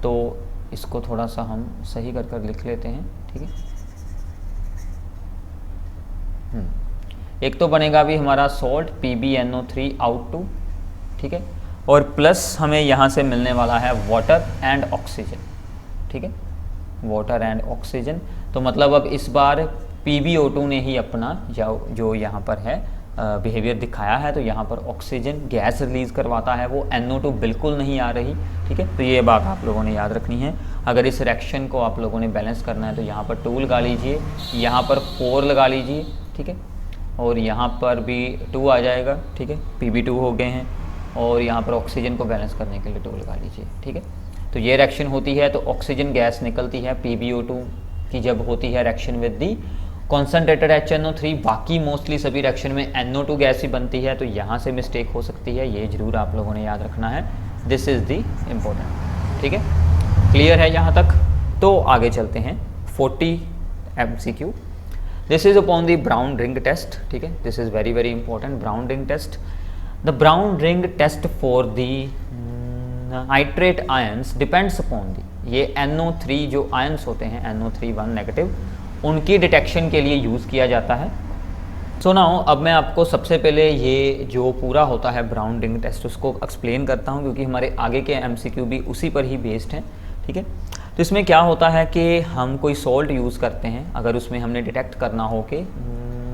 तो इसको थोड़ा सा हम सही कर कर लिख लेते हैं, ठीक है। एक तो बनेगा भी हमारा सॉल्ट PbNO3, ठीक है, और प्लस हमें यहाँ से मिलने वाला है वाटर एंड ऑक्सीजन, ठीक है, वाटर एंड ऑक्सीजन। तो मतलब अब इस बार PbO2 ने ही अपना जो यहाँ पर है बिहेवियर दिखाया है। तो यहाँ पर ऑक्सीजन गैस रिलीज़ करवाता है, वो NO2 बिल्कुल नहीं आ रही, ठीक है। तो ये बात आप लोगों ने याद रखनी है। अगर इस रिएक्शन को आप लोगों ने बैलेंस करना है तो यहाँ पर 2 लगा लीजिए, यहाँ पर 4 लगा लीजिए, ठीक है, और यहाँ पर भी 2 आ जाएगा, ठीक है, Pb2 हो गए हैं, और यहाँ पर ऑक्सीजन को बैलेंस करने के लिए 2 लगा लीजिए, ठीक है। तो ये रिएक्शन होती है, तो ऑक्सीजन गैस निकलती है PbO2 की जब होती है reaction with the concentrated HNO3। बाकी मोस्टली सभी रिएक्शन में NO2 गैस ही बनती है। तो यहाँ से मिस्टेक हो सकती है, ये जरूर आप लोगों ने याद रखना है। दिस इज़ दी इम्पोर्टेंट, ठीक है। क्लियर है यहाँ तक। तो आगे चलते हैं 40 MCQ। This is upon the brown ring test, ठीक है। This is very very important, brown ring test. The brown ring test for the nitrate ions depends upon the, ये NO3 जो आयंस होते हैं NO3 नेगेटिव, उनकी detection के लिए use किया जाता है। सो नाउ अब मैं आपको सबसे पहले ये जो पूरा होता है ब्राउन रिंग टेस्ट उसको एक्सप्लेन करता हूँ, क्योंकि हमारे आगे के MCQ भी उसी पर ही बेस्ड हैं, ठीक है। तो इसमें क्या होता है कि हम कोई सॉल्ट यूज़ करते हैं, अगर उसमें हमने डिटेक्ट करना हो कि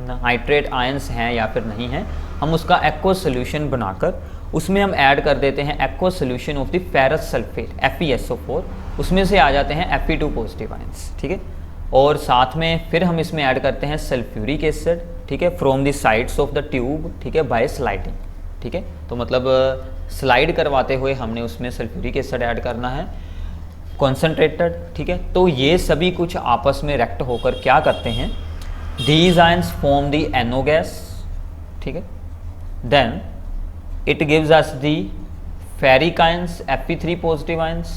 नाइट्रेट आयंस हैं या फिर नहीं हैं, हम उसका एक्वस सोल्यूशन बनाकर उसमें हम ऐड कर देते हैं aqueous solution of the ferrous sulphate FeSO4, उसमें से आ जाते हैं Fe2 पॉजिटिव आयंस, ठीक है। और साथ में फिर हम इसमें ऐड करते हैं सल्फ्यूरिक एसिड, ठीक है, from the sides of the tube, ठीक है, बाय स्लाइडिंग, ठीक है। तो मतलब स्लाइड करवाते हुए हमने उसमें सल्फ्यूरिक एसिड ऐड करना है कॉन्सेंट्रेटेड, ठीक है। तो ये सभी कुछ आपस में रिएक्ट होकर क्या करते हैं, these ions form the NO gas, ठीक है। then it gives us the ferric ions Fe3 positive ions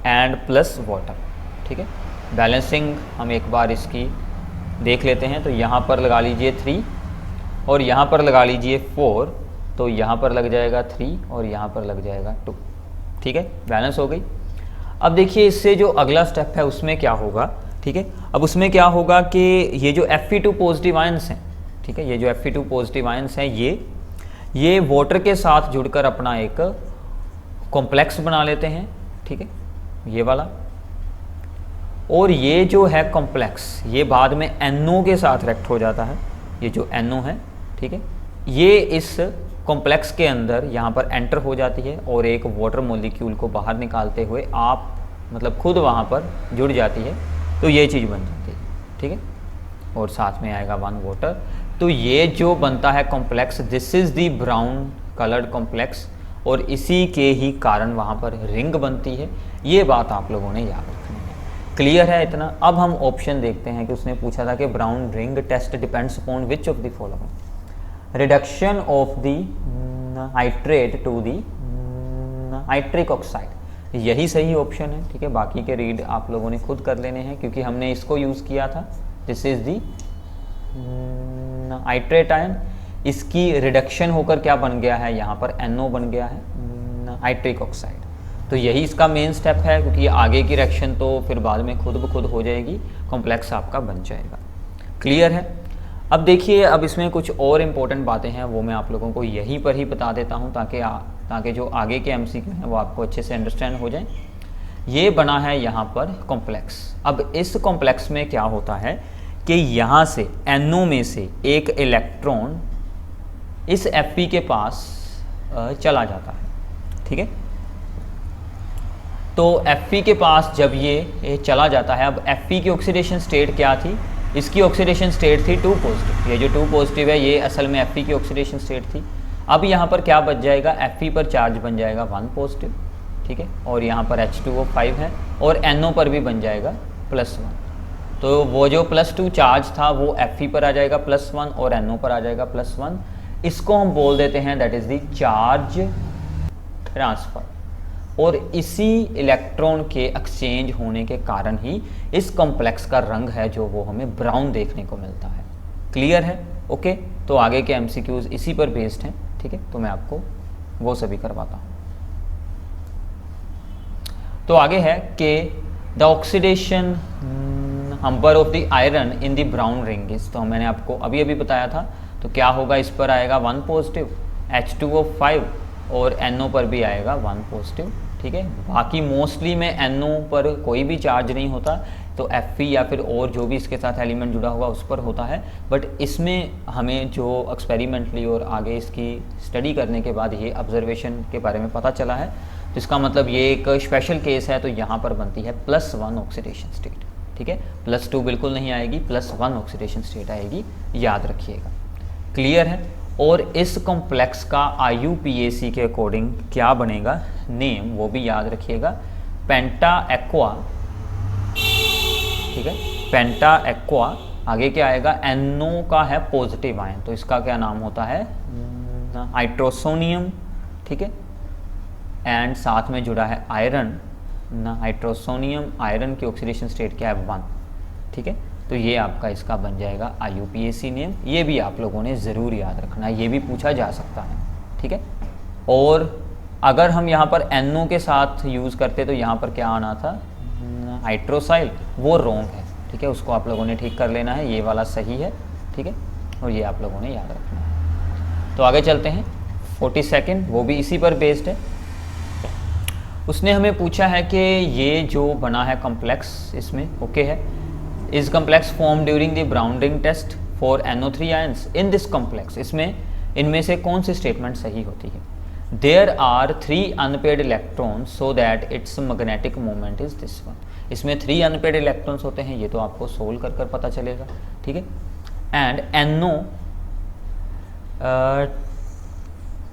and plus water, ठीक है। बैलेंसिंग हम एक बार इसकी देख लेते हैं। तो यहाँ पर लगा लीजिए 3 और यहाँ पर लगा लीजिए 4, तो यहाँ पर लग जाएगा 3 और यहाँ पर लग जाएगा 2, ठीक है, बैलेंस हो गई। अब देखिए इससे जो अगला स्टेप है उसमें क्या होगा, ठीक है। अब उसमें क्या होगा कि ये जो Fe2 पॉजिटिव आयंस हैं, ठीक है, ये जो Fe2 पॉजिटिव आयंस हैं ये वाटर के साथ जुड़कर अपना एक कॉम्प्लेक्स बना लेते हैं, ठीक है, ये वाला। और ये जो है कॉम्प्लेक्स ये बाद में NO के साथ रिएक्ट हो जाता है, ये जो NO है, ठीक है, ये इस कॉम्प्लेक्स के अंदर यहाँ पर एंटर हो जाती है और एक वाटर मॉलिक्यूल को बाहर निकालते हुए आप मतलब खुद वहाँ पर जुड़ जाती है, तो ये चीज़ बन जाती है, ठीक है। और साथ में आएगा 1 वाटर। तो ये जो बनता है complex, this is the brown coloured complex, और इसी के ही कारण वहाँ पर रिंग बनती है। ये बात आप लोगों ने याद रखनी है। क्लियर है इतना? अब हम ऑप्शन देखते हैं कि उसने पूछा था कि brown ring test depends upon which of the following, reduction of the nitrate to the nitric oxide, यही सही ऑप्शन है, ठीक है। बाकी के रीड आप लोगों ने खुद कर लेने हैं क्योंकि हमने इसको यूज़ किया था। This is the nitrate ion, इसकी रिडक्शन होकर क्या बन गया है, यहाँ पर NO बन गया है नाइट्रिक ऑक्साइड। तो यही इसका मेन स्टेप है क्योंकि आगे की रिएक्शन तो फिर बाद में खुद ब खुद हो जाएगी, कॉम्प्लेक्स आपका बन जाएगा। क्लियर है? अब देखिए, अब इसमें कुछ और इम्पोर्टेंट बातें हैं वो मैं आप लोगों को यहीं पर ही बता देता हूँ ताकि जो आगे के MCQ हैं वो आपको अच्छे से अंडरस्टैंड हो जाए। ये बना है यहाँ पर कॉम्प्लेक्स। अब इस कॉम्प्लेक्स में क्या होता है कि यहाँ से NO में से एक इलेक्ट्रॉन इस Fe के पास चला जाता है, ठीक है। तो Fe के पास जब ये चला जाता है, अब Fe की ऑक्सीडेशन स्टेट क्या थी, इसकी ऑक्सीडेशन स्टेट थी 2 पॉजिटिव। ये जो 2 पॉजिटिव है ये असल में Fe की ऑक्सीडेशन स्टेट थी। अब यहाँ पर क्या बच जाएगा, Fe पर चार्ज बन जाएगा 1 पॉजिटिव, ठीक है, और यहाँ पर H2O5 है और NO पर भी बन जाएगा +1। तो वो जो +2 चार्ज था वो Fe पर आ जाएगा +1 और NO पर आ जाएगा +1। इसको हम बोल देते हैं that is the charge transfer. और इसी इलेक्ट्रॉन के एक्सचेंज होने के कारण ही इस कॉम्प्लेक्स का रंग है जो वो हमें ब्राउन देखने को मिलता है। क्लियर है? ओके। तो आगे के MCQs इसी पर बेस्ड हैं, ठीक है, तो मैं आपको वो सभी करवाता हूँ। तो आगे है कि the oxidation number of the iron in the brown ring is, तो मैंने आपको अभी अभी बताया था। तो क्या होगा, इस पर आएगा 1 पॉजिटिव, H2O5 और NO पर भी आएगा 1 पॉजिटिव, ठीक है। बाकी मोस्टली में NO पर कोई भी चार्ज नहीं होता, तो Fe या फिर और जो भी इसके साथ एलिमेंट जुड़ा हुआ उस पर होता है। बट इसमें हमें जो एक्सपेरिमेंटली और आगे इसकी स्टडी करने के बाद ये ऑब्जर्वेशन के बारे में पता चला है, तो इसका मतलब ये एक स्पेशल केस है। तो यहाँ पर बनती है +1 ऑक्सीडेशन स्टेट, ठीक है। +2 बिल्कुल नहीं आएगी, +1 ऑक्सीडेशन स्टेट आएगी, याद रखिएगा। क्लियर है? और इस कॉम्प्लेक्स का IUPAC के अकॉर्डिंग क्या बनेगा नेम, वो भी याद रखिएगा, पेंटा एक्वा, ठीक है, पेंटा एक्वा। आगे क्या आएगा, NO का है पॉजिटिव आयन, तो इसका क्या नाम होता है, नाइट्रोसोनियम, ठीक है। एंड साथ में जुड़ा है आयरन, नाइट्रोसोनियम आयरन की ऑक्सीडेशन स्टेट क्या है, 1, ठीक है। तो ये आपका इसका बन जाएगा IUPAC नेम। ये भी आप लोगों ने ज़रूर याद रखना है, ये भी पूछा जा सकता है, ठीक है। और अगर हम यहाँ पर NO के साथ यूज़ करते तो यहाँ पर क्या आना था, हाइड्रोसाइल, वो रॉन्ग है, ठीक है, उसको आप लोगों ने ठीक कर लेना है। ये वाला सही है, ठीक है, और ये आप लोगों ने याद रखना है। तो आगे चलते हैं 42nd, वो भी इसी पर बेस्ड है। उसने हमें पूछा है कि ये जो बना है कॉम्प्लेक्स इसमें ओके है, is complex form during the brown ring test for NO3 ions in this complex, इसमें इनमें से कौन सी स्टेटमेंट सही होती है। There are 3 unpaired electrons so that its magnetic moment is this one, इसमें 3 अनपेड इलेक्ट्रॉन्स होते हैं, ये तो आपको सोल्व कर पता चलेगा, ठीक है। And NO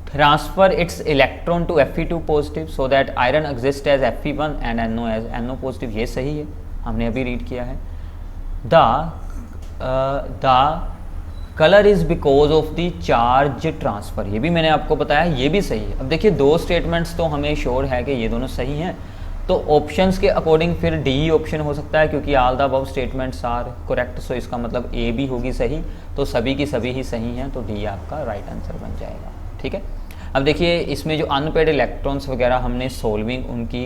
transfer its electron to Fe2 positive so that iron exists as Fe1 and NO as NO positive, ये सही है, हमने अभी रीड किया है। The colour is because of the charge transfer, ये भी मैंने आपको बताया, ये भी सही है। अब देखिए 2 स्टेटमेंट्स तो हमें श्योर है कि ये दोनों सही हैं, तो ऑप्शंस के अकॉर्डिंग फिर डी ऑप्शन हो सकता है, क्योंकि all the above statements are correct, so इसका मतलब ए भी होगी सही, तो सभी की सभी ही सही हैं, तो डी आपका राइट आंसर बन जाएगा, ठीक है। अब देखिए इसमें जो अनपेड इलेक्ट्रॉन्स वगैरह हमने सोल्विंग उनकी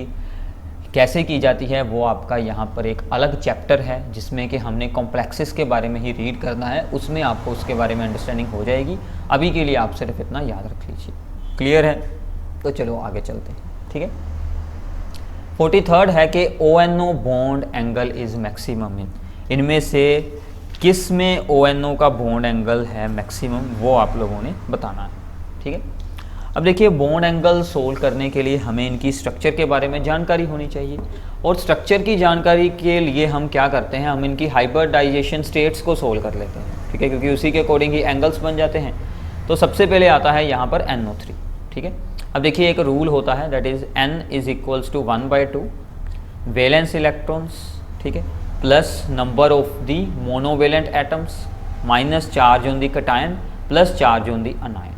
कैसे की जाती है वो आपका यहाँ पर एक अलग चैप्टर है, जिसमें कि हमने कॉम्प्लेक्सेस के बारे में ही रीड करना है, उसमें आपको उसके बारे में अंडरस्टैंडिंग हो जाएगी। अभी के लिए आप सिर्फ इतना याद रख लीजिए, क्लियर है। तो चलो आगे चलते हैं, ठीक है। 43rd है कि ONO bond angle is maximum in, इनमें से किस में ONO का बॉन्ड एंगल है मैक्सिमम, वो आप लोगों ने बताना है, ठीक है। अब देखिए बॉन्ड एंगल सोल्व करने के लिए हमें इनकी स्ट्रक्चर के बारे में जानकारी होनी चाहिए, और स्ट्रक्चर की जानकारी के लिए हम क्या करते हैं, हम इनकी हाइब्रिडाइजेशन स्टेट्स को सोल्व कर लेते हैं, ठीक है, क्योंकि उसी के अकॉर्डिंग ही एंगल्स बन जाते हैं। तो सबसे पहले आता है यहाँ पर NO3, ठीक है। अब देखिए एक रूल होता है, that is N is equals to 1/2 valence electrons, ठीक है, plus number of the monovalent atoms minus charge on the cation plus charge on the anion,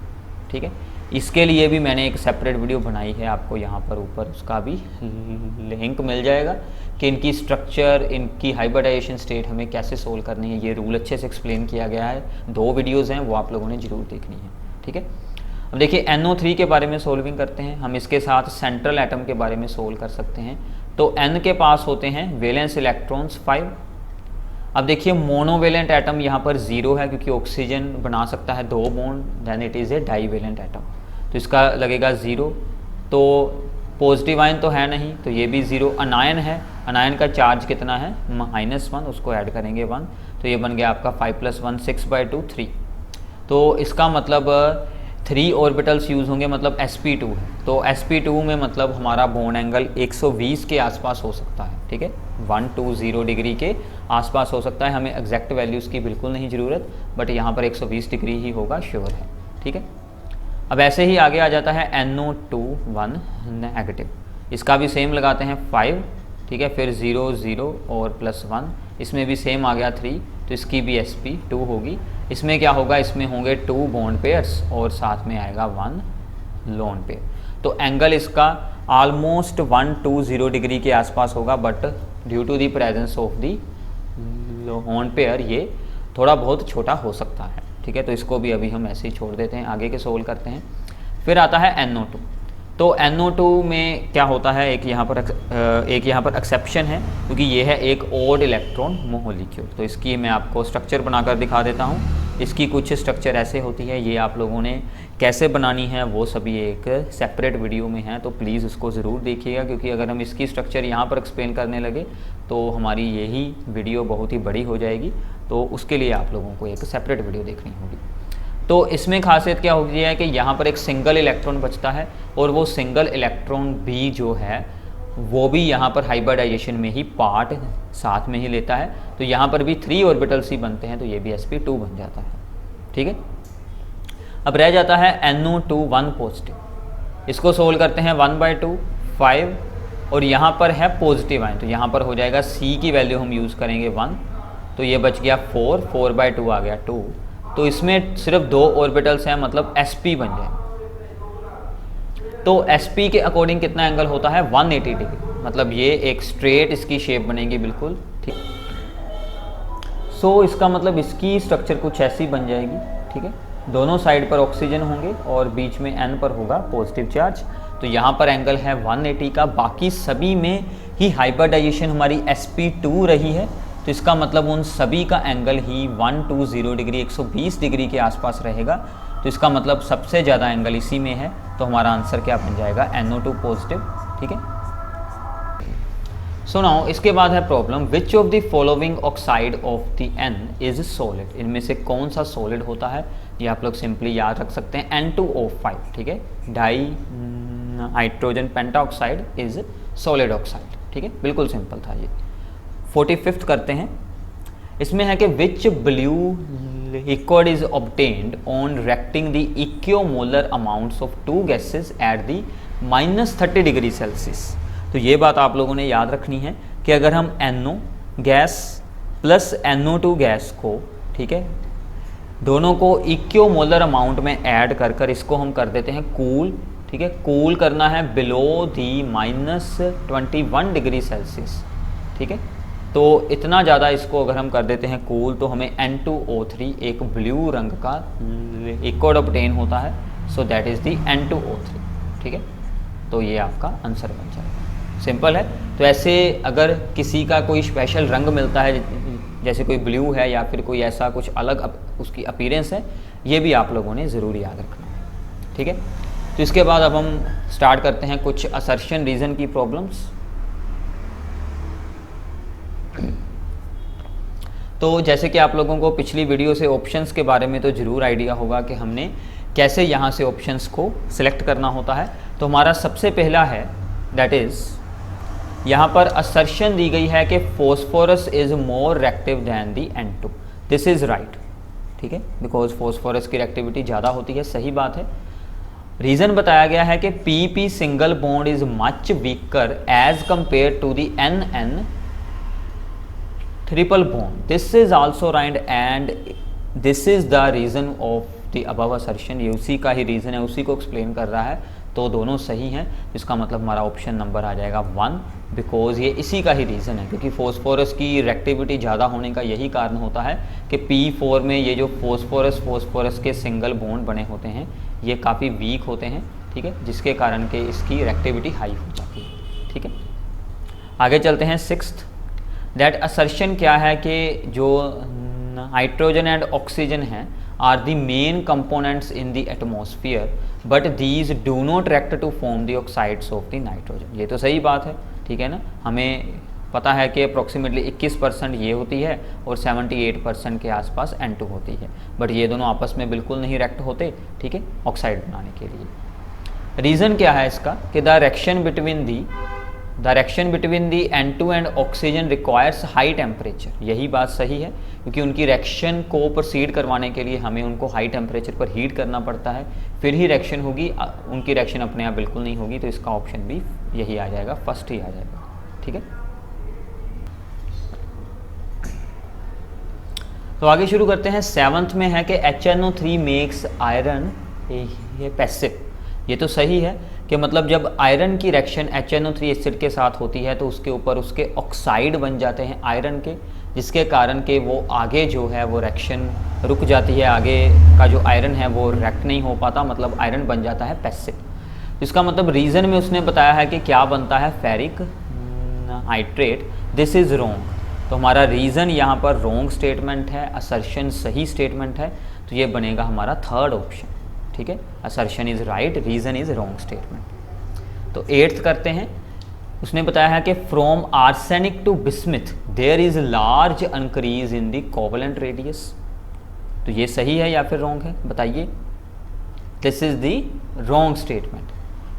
ठीक है। इसके लिए भी मैंने एक सेपरेट वीडियो बनाई है, आपको यहाँ पर ऊपर उसका भी लिंक मिल जाएगा कि इनकी स्ट्रक्चर, इनकी हाइब्रिडाइजेशन स्टेट हमें कैसे सोल्व करनी है, ये रूल अच्छे से एक्सप्लेन किया गया है। 2 वीडियोज़ हैं, वो आप लोगों ने ज़रूर देखनी है, ठीक है। अब देखिए NO3 के बारे में सोल्विंग करते हैं, हम इसके साथ सेंट्रल एटम के बारे में सोल्व कर सकते हैं। तो N के पास होते हैं वैलेंस इलेक्ट्रॉन्स 5। अब देखिए मोनोवेलेंट एटम यहाँ पर 0 है, क्योंकि ऑक्सीजन बना सकता है 2 bond, then it is a divalent atom, तो इसका लगेगा 0। तो पॉजिटिव आयन तो है नहीं, तो ये भी 0। अनायन है, अनायन का चार्ज कितना है -1, उसको ऐड करेंगे 1, तो ये बन गया आपका 5 + 1 6/2 3। तो इसका मतलब 3 ऑर्बिटल्स यूज़ होंगे, मतलब sp2 है। तो sp2 में मतलब हमारा बॉन्ड एंगल 120 के आसपास हो सकता है, ठीक है, 120 डिग्री के आसपास हो सकता है। हमें एग्जैक्ट वैल्यूज़ की बिल्कुल नहीं ज़रूरत, बट यहाँ पर 120 डिग्री ही होगा, श्योर है, ठीक है। अब ऐसे ही आगे आ जाता है NO2 नेगेटिव, इसका भी सेम लगाते हैं 5, ठीक है, फिर 0 0 और +1, इसमें भी सेम आ गया 3, तो इसकी भी sp2 होगी। इसमें क्या होगा, इसमें होंगे 2 बॉन्ड पेयर्स और साथ में आएगा 1 लोन पेयर। तो एंगल इसका ऑलमोस्ट 120 डिग्री के आसपास होगा, but due to the presence of the lone pair ये थोड़ा बहुत छोटा हो सकता है, ठीक है। तो इसको भी अभी हम ऐसे ही छोड़ देते हैं, आगे के सोल्व करते हैं। फिर आता है NO2। तो NO2 में क्या होता है, एक यहाँ पर एक्सेप्शन है, क्योंकि ये है एक ऑड इलेक्ट्रॉन मोलिक्यूल। तो इसकी मैं आपको स्ट्रक्चर बनाकर दिखा देता हूँ। इसकी कुछ स्ट्रक्चर ऐसे होती है, ये आप लोगों ने कैसे बनानी है वो सभी एक सेपरेट वीडियो में है, तो प्लीज़ उसको ज़रूर देखिएगा, क्योंकि अगर हम इसकी स्ट्रक्चर यहाँ पर एक्सप्लेन करने लगे तो हमारी यही वीडियो बहुत ही बड़ी हो जाएगी, तो उसके लिए आप लोगों को एक सेपरेट वीडियो देखनी होगी। तो इसमें खासियत क्या होगी है कि यहाँ पर एक सिंगल इलेक्ट्रॉन बचता है, और वो सिंगल इलेक्ट्रॉन भी जो है वो भी यहाँ पर हाइब्रिडाइजेशन में ही पार्ट साथ में ही लेता है। तो यहाँ पर भी 3 ऑर्बिटल्स ही बनते हैं, तो ये भी sp2 बन जाता है, ठीक है। अब रह जाता है NO2 1 पॉजिटिव, इसको सोल्व करते हैं 1/2 5, और यहाँ पर है पॉजिटिव आयन, तो यहाँ पर हो जाएगा C की वैल्यू हम यूज़ करेंगे 1, तो ये बच गया 4/2 आ गया 2। तो इसमें सिर्फ 2 ऑर्बिटल्स हैं, मतलब sp बन जाए। तो sp के अकॉर्डिंग कितना एंगल होता है 180 डिग्री, मतलब ये एक स्ट्रेट इसकी शेप बनेगी बिल्कुल, ठीक। सो इसका मतलब इसकी स्ट्रक्चर कुछ ऐसी बन जाएगी, ठीक है। दोनों साइड पर ऑक्सीजन होंगे और बीच में N पर होगा पॉजिटिव चार्ज। तो यहाँ पर एंगल है 180 का, बाकी सभी में ही हाइब्रिडाइजेशन हमारी sp2 रही है, तो इसका मतलब उन सभी का एंगल ही 120 डिग्री 120 डिग्री के आसपास रहेगा। तो इसका मतलब सबसे ज़्यादा एंगल इसी में है, तो हमारा आंसर क्या बन जाएगा NO2 पॉजिटिव, ठीक है। सो नाउ इसके बाद है problem, which of the following oxide of the N is solid, इनमें से कौन सा सॉलिड होता है, ये आप लोग सिंपली याद रख सकते हैं N2O5, ठीक है, di hydrogen pentoxide is solid oxide, ठीक है, बिल्कुल सिंपल था ये। 45th करते हैं, इसमें है कि which blue liquid is obtained on reacting the equimolar amounts of two gases at the -30 degree Celsius. तो ये बात आप लोगों ने याद रखनी है कि अगर हम NO gas plus NO2 gas को, ठीक है, दोनों को इक्विमोलर अमाउंट में ऐड कर कर इसको हम कर देते हैं कूल, ठीक है, कूल करना है बिलो दी -21 डिग्री सेल्सियस, ठीक है, तो इतना ज़्यादा इसको अगर हम कर देते हैं कूल तो हमें N2O3 एक ब्लू रंग का लिक्विड ऑब्टेन होता है, so that is the N2O3, ठीक है, तो ये आपका आंसर बन जाएगा, सिंपल है। तो ऐसे अगर किसी का कोई स्पेशल रंग मिलता है, जैसे कोई ब्लू है या फिर कोई ऐसा कुछ अलग उसकी अपीयरेंस है, ये भी आप लोगों ने ज़रूर याद रखना है, ठीक है। तो इसके बाद अब हम स्टार्ट करते हैं कुछ असर्शन रीज़न की प्रॉब्लम्स। तो जैसे कि आप लोगों को पिछली वीडियो से ऑप्शंस के बारे में तो ज़रूर आइडिया होगा कि हमने कैसे यहाँ से ऑप्शंस को सिलेक्ट करना होता है। तो हमारा सबसे पहला है, दैट इज़ यहाँ पर असर्शन दी गई है कि phosphorus is more reactive than the N2, this is right, ठीक है, बिकॉज फॉस्फोरस की रिएक्टिविटी ज़्यादा होती है, सही बात है। रीज़न बताया गया है कि PP single bond is much weaker as compared to the NN triple bond, this is also right and this is the reason of the above assertion, ये उसी का ही रीज़न है, उसी को एक्सप्लेन कर रहा है, तो दोनों सही हैं। इसका मतलब हमारा ऑप्शन नंबर आ जाएगा 1, बिकॉज ये इसी का ही रीज़न है, क्योंकि फॉस्फोरस की रिएक्टिविटी ज़्यादा होने का यही कारण होता है कि P4 में ये जो फॉस्फोरस के सिंगल बॉन्ड बने होते हैं ये काफ़ी वीक होते हैं, ठीक है, जिसके कारण के इसकी रिएक्टिविटी हाई हो जाती है, ठीक है। आगे चलते हैं 6th, दैट असर्शन क्या है कि जो हाइड्रोजन एंड ऑक्सीजन हैं are the main components in the atmosphere but these do not react to form the oxides of the nitrogen, ये तो सही बात है, ठीक है ना। हमें पता है कि अप्रॉक्सीमेटली 21% ये होती है और 78% के आसपास N2 होती है, बट ये दोनों आपस में बिल्कुल नहीं रिएक्ट होते, ठीक है, ऑक्साइड बनाने के लिए। रीज़न क्या है इसका कि the reaction between the N2 and oxygen requires high temperature, यही बात सही है, क्योंकि उनकी रिएक्शन को प्रोसीड करवाने के लिए हमें उनको हाई टेम्परेचर पर हीट करना पड़ता है, फिर ही रिएक्शन होगी, उनकी रिएक्शन अपने आप बिल्कुल नहीं होगी, तो इसका ऑप्शन भी यही आ जाएगा, फर्स्ट ही आ जाएगा, ठीक है। तो आगे शुरू करते हैं। 7th में है कि HNO3 मेक्स आयरन ये पैसिव, ये तो सही है कि मतलब जब आयरन की रिएक्शन HNO3 एसिड के साथ होती है तो उसके ऊपर उसके ऑक्साइड बन जाते हैं आयरन के, जिसके कारण के वो आगे जो है वो रिएक्शन रुक जाती है, आगे का जो आयरन है वो रिएक्ट नहीं हो पाता, मतलब आयरन बन जाता है पैसिव। इसका मतलब रीज़न में उसने बताया है कि क्या बनता है, ferric hydrate, this is wrong, तो हमारा रीज़न यहाँ पर रॉन्ग स्टेटमेंट है, असर्शन सही स्टेटमेंट है, तो ये बनेगा हमारा 3rd ऑप्शन, ठीक है, assertion is right, reason is wrong statement. तो 8th करते हैं, उसने बताया है कि from arsenic to bismuth there is large increase in the covalent radius, तो ये सही है या फिर रॉन्ग है, बताइए। This is the wrong statement,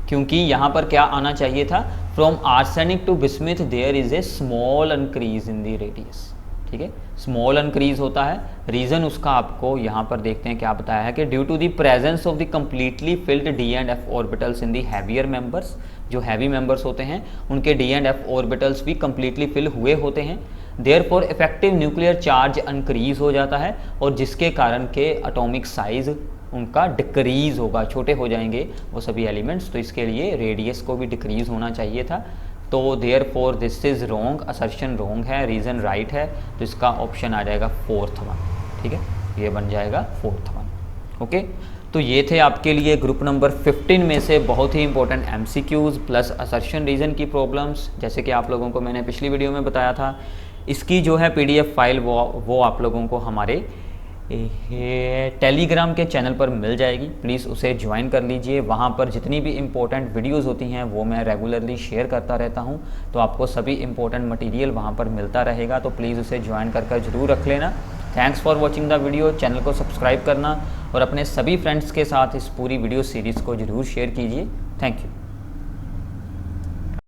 क्योंकि यहाँ पर क्या आना चाहिए था, from arsenic to bismuth there is a small increase in the radius, ठीक है, स्मॉल इंक्रीज होता है। रीज़न उसका आपको यहाँ पर देखते हैं क्या बताया है कि due to the presence of the completely filled D and F orbitals in the heavier members, जो हैवी मेंबर्स होते हैं उनके D एंड F ऑर्बिटल्स भी कम्प्लीटली फिल हुए होते हैं, therefore effective nuclear charge increase हो जाता है, और जिसके कारण के एटॉमिक साइज उनका डिक्रीज़ होगा, छोटे हो जाएंगे वो सभी एलिमेंट्स, तो इसके लिए रेडियस को भी डिक्रीज़ होना चाहिए था, तो therefore this is wrong, assertion wrong है, रीज़न राइट है, तो इसका ऑप्शन आ जाएगा 4th वन, ठीक है, ये बन जाएगा 4th वन, ओके। तो ये थे आपके लिए ग्रुप नंबर 15 में से बहुत ही important MCQs plus assertion reason की प्रॉब्लम्स। जैसे कि आप लोगों को मैंने पिछली वीडियो में बताया था, इसकी जो है PDF फाइल वो आप लोगों को हमारे टेलीग्राम के चैनल पर मिल जाएगी, प्लीज़ उसे ज्वाइन कर लीजिए। वहाँ पर जितनी भी इम्पोर्टेंट वीडियोस होती हैं वो मैं रेगुलरली शेयर करता रहता हूँ, तो आपको सभी इम्पोर्टेंट मटेरियल वहाँ पर मिलता रहेगा, तो प्लीज़ उसे ज्वाइन कर ज़रूर रख लेना। Thanks for watching the video. Channel को सब्सक्राइब करना और अपने सभी फ्रेंड्स के साथ इस पूरी वीडियो सीरीज़ को ज़रूर शेयर कीजिए। Thank you.